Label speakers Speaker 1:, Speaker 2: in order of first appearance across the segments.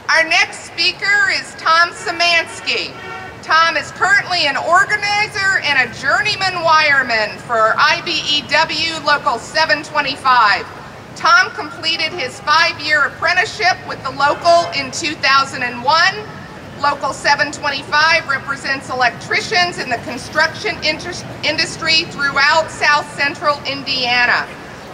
Speaker 1: Our next speaker is Tom Szymanski. Tom is currently an organizer and a journeyman wireman for IBEW Local 725. Tom completed his 5-year apprenticeship with the local in 2001. Local 725 represents electricians in the construction industry throughout South Central Indiana.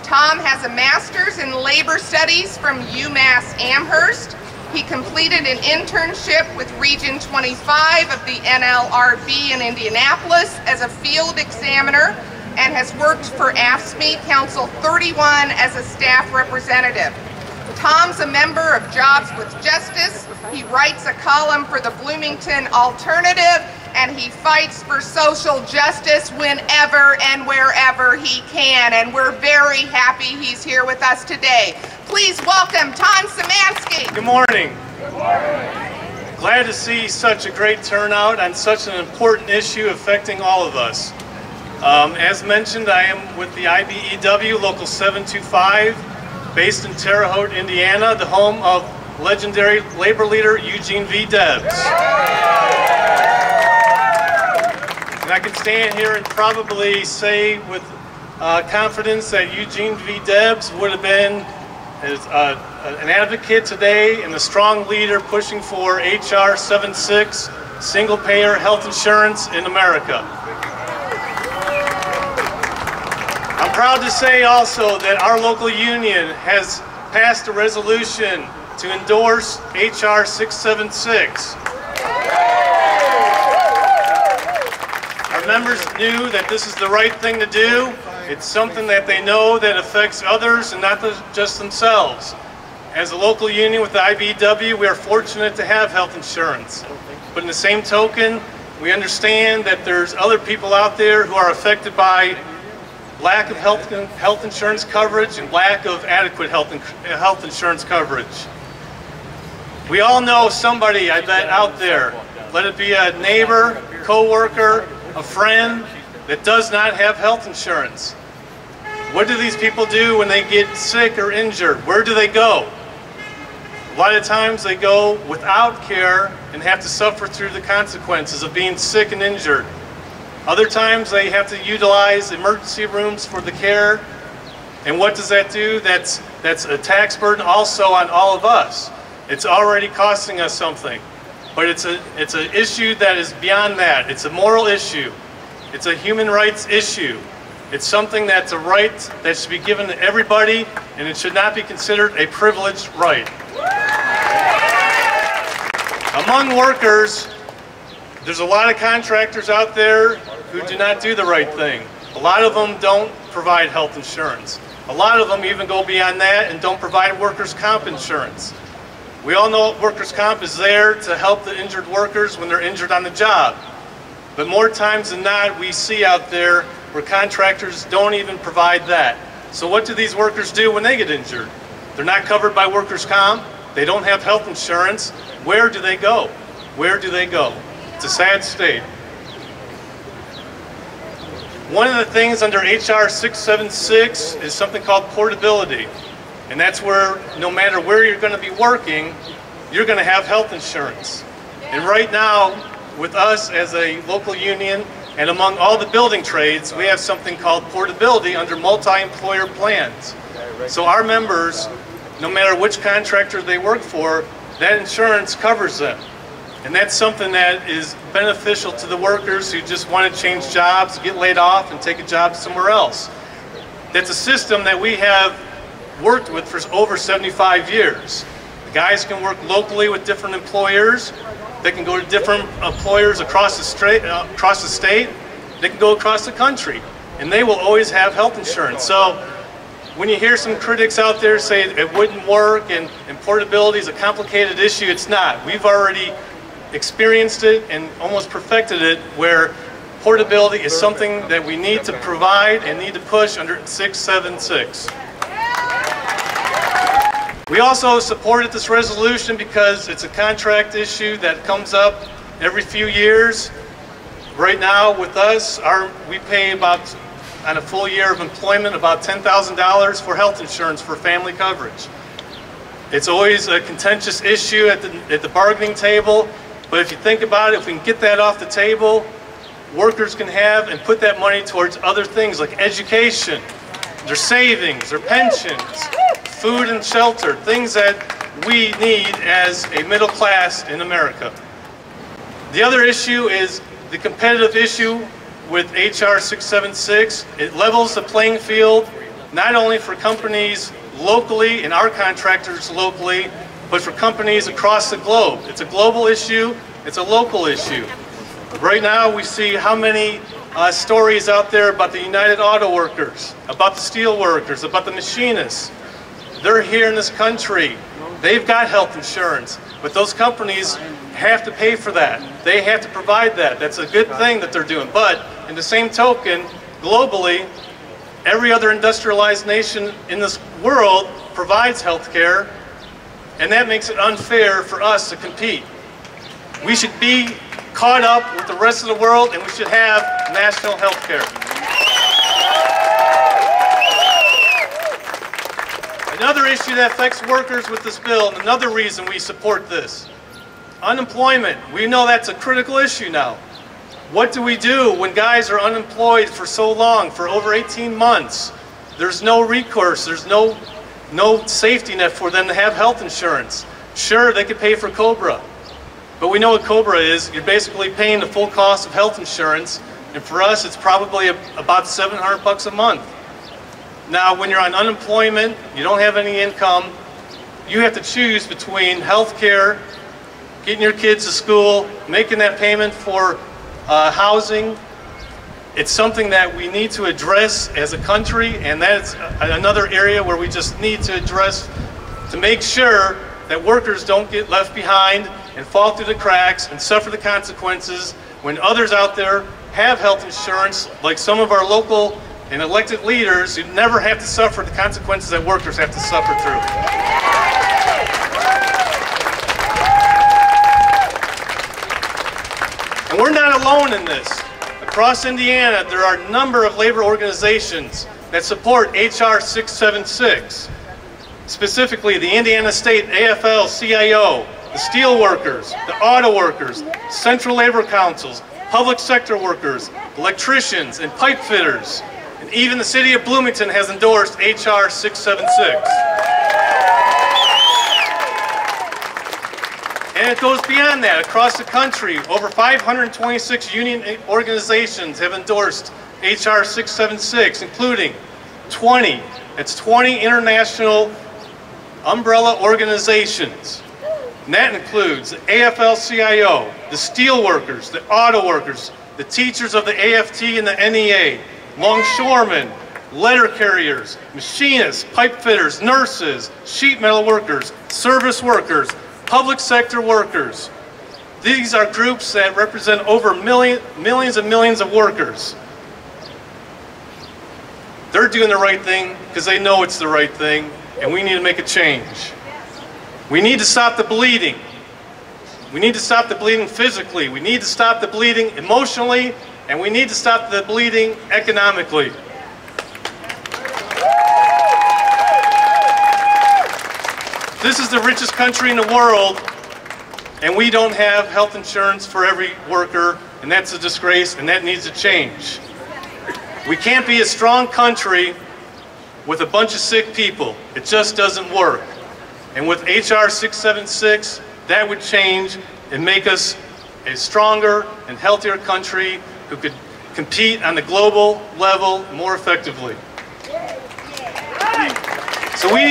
Speaker 1: Tom has a master's in labor studies from UMass Amherst. He completed an internship with Region 25 of the NLRB in Indianapolis as a field examiner and has worked for AFSCME Council 31 as a staff representative. Tom's a member of Jobs with Justice. He writes a column for the Bloomington Alternative, and he fights for social justice whenever and wherever he can. And we're very happy he's here with us today. Please welcome Tom Szymanski.
Speaker 2: Good morning. Good morning. Glad to see such a great turnout on such an important issue affecting all of us. As mentioned, I am with the IBEW Local 725, based in Terre Haute, Indiana, the home of legendary labor leader Eugene V. Debs. And I can stand here and probably say with confidence that Eugene V. Debs would have been an advocate today and a strong leader pushing for HR 76, single-payer health insurance in America. I'm proud to say also that our local union has passed a resolution to endorse HR 676. Our members knew that this is the right thing to do. It's something that they know that affects others and not just themselves. As a local union with the IBEW, we are fortunate to have health insurance. But in the same token, we understand that there's other people out there who are affected by lack of health insurance coverage and lack of adequate health insurance coverage. We all know somebody, I bet, out there, let it be a neighbor, co-worker, a friend, that does not have health insurance. What do these people do when they get sick or injured? Where do they go? A lot of times they go without care and have to suffer through the consequences of being sick and injured. Other times they have to utilize emergency rooms for the care. And what does that do? That's a tax burden also on all of us. It's already costing us something. But it's an issue that is beyond that. It's a moral issue. It's a human rights issue. It's something that's a right that should be given to everybody, and it should not be considered a privileged right. Among workers, there's a lot of contractors out there who do not do the right thing. A lot of them don't provide health insurance. A lot of them even go beyond that and don't provide workers' comp insurance. We all know workers' comp is there to help the injured workers when they're injured on the job. But more times than not, we see out there where contractors don't even provide that. So what do these workers do when they get injured? They're not covered by workers' comp. They don't have health insurance. Where do they go? Where do they go? It's a sad state. One of the things under HR 676 is something called portability. And that's where no matter where you're going to be working, you're going to have health insurance. And right now, with us as a local union and among all the building trades, we have something called portability under multi-employer plans. So our members, no matter which contractor they work for, that insurance covers them. And that's something that is beneficial to the workers who just want to change jobs, get laid off, and take a job somewhere else. That's a system that we have worked with for over 75 years. The guys can work locally with different employers. They can go to different employers across the state. They can go across the country. And they will always have health insurance. So when you hear some critics out there say it wouldn't work and portability is a complicated issue, it's not. We've already experienced it and almost perfected it, where portability is something that we need to provide and need to push under 676. We also supported this resolution because it's a contract issue that comes up every few years. Right now with us, we pay about, on a full year of employment, about $10,000 for health insurance for family coverage. It's always a contentious issue at the bargaining table, but if you think about it, if we can get that off the table, workers can have and put that money towards other things like education, their savings, their pensions, food and shelter, things that we need as a middle class in America. The other issue is the competitive issue with HR 676. It levels the playing field not only for companies locally and our contractors locally, but for companies across the globe. It's a global issue, it's a local issue. Right now we see how many stories out there about the United Auto Workers, about the steel workers, about the machinists. They're here in this country. They've got health insurance, but those companies have to pay for that. They have to provide that. That's a good thing that they're doing. But in the same token, globally, every other industrialized nation in this world provides health care, and that makes it unfair for us to compete. We should be caught up with the rest of the world, and we should have national health care. Another issue that affects workers with this bill, and another reason we support this, unemployment. We know that's a critical issue now. What do we do when guys are unemployed for so long, for over 18 months? There's no recourse, there's no safety net for them to have health insurance. Sure, they could pay for COBRA, but we know what COBRA is. You're basically paying the full cost of health insurance, and for us it's probably about $700 a month. Now when you're on unemployment, you don't have any income, you have to choose between health care, getting your kids to school, making that payment for housing. It's something that we need to address as a country, and that's another area where we just need to address to make sure that workers don't get left behind and fall through the cracks and suffer the consequences when others out there have health insurance, like some of our local and elected leaders who never have to suffer the consequences that workers have to suffer through. And we're not alone in this. Across Indiana, there are a number of labor organizations that support HR 676. Specifically, the Indiana State AFL-CIO, the steel workers, the auto workers, central labor councils, public sector workers, electricians, and pipe fitters. And even the city of Bloomington has endorsed HR 676. And it goes beyond that. Across the country, over 526 union organizations have endorsed HR 676, including 20 international umbrella organizations. And that includes the AFL-CIO, the steel workers, the auto workers, the teachers of the AFT and the NEA, longshoremen, letter carriers, machinists, pipe fitters, nurses, sheet metal workers, service workers, public sector workers. These are groups that represent over millions and millions of workers. They're doing the right thing because they know it's the right thing, and we need to make a change. We need to stop the bleeding. We need to stop the bleeding physically. We need to stop the bleeding emotionally, and we need to stop the bleeding economically. This is the richest country in the world, and we don't have health insurance for every worker, and that's a disgrace, and that needs to change. We can't be a strong country with a bunch of sick people. It just doesn't work. And with HR 676, that would change and make us a stronger and healthier country who could compete on the global level more effectively. So we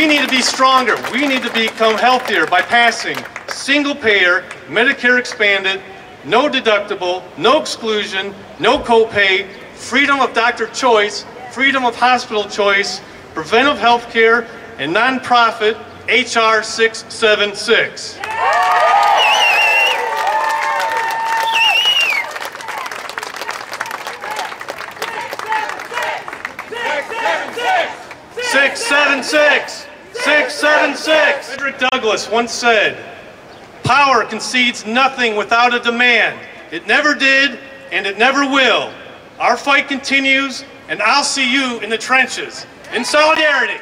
Speaker 2: need to be stronger. We need to become healthier by passing single payer, Medicare expanded, no deductible, no exclusion, no copay, freedom of doctor choice, freedom of hospital choice, preventive health care, and nonprofit HR 676. 676! 676! Frederick Douglass once said, "Power concedes nothing without a demand. It never did, and it never will. Our fight continues, and I'll see you in the trenches. In solidarity."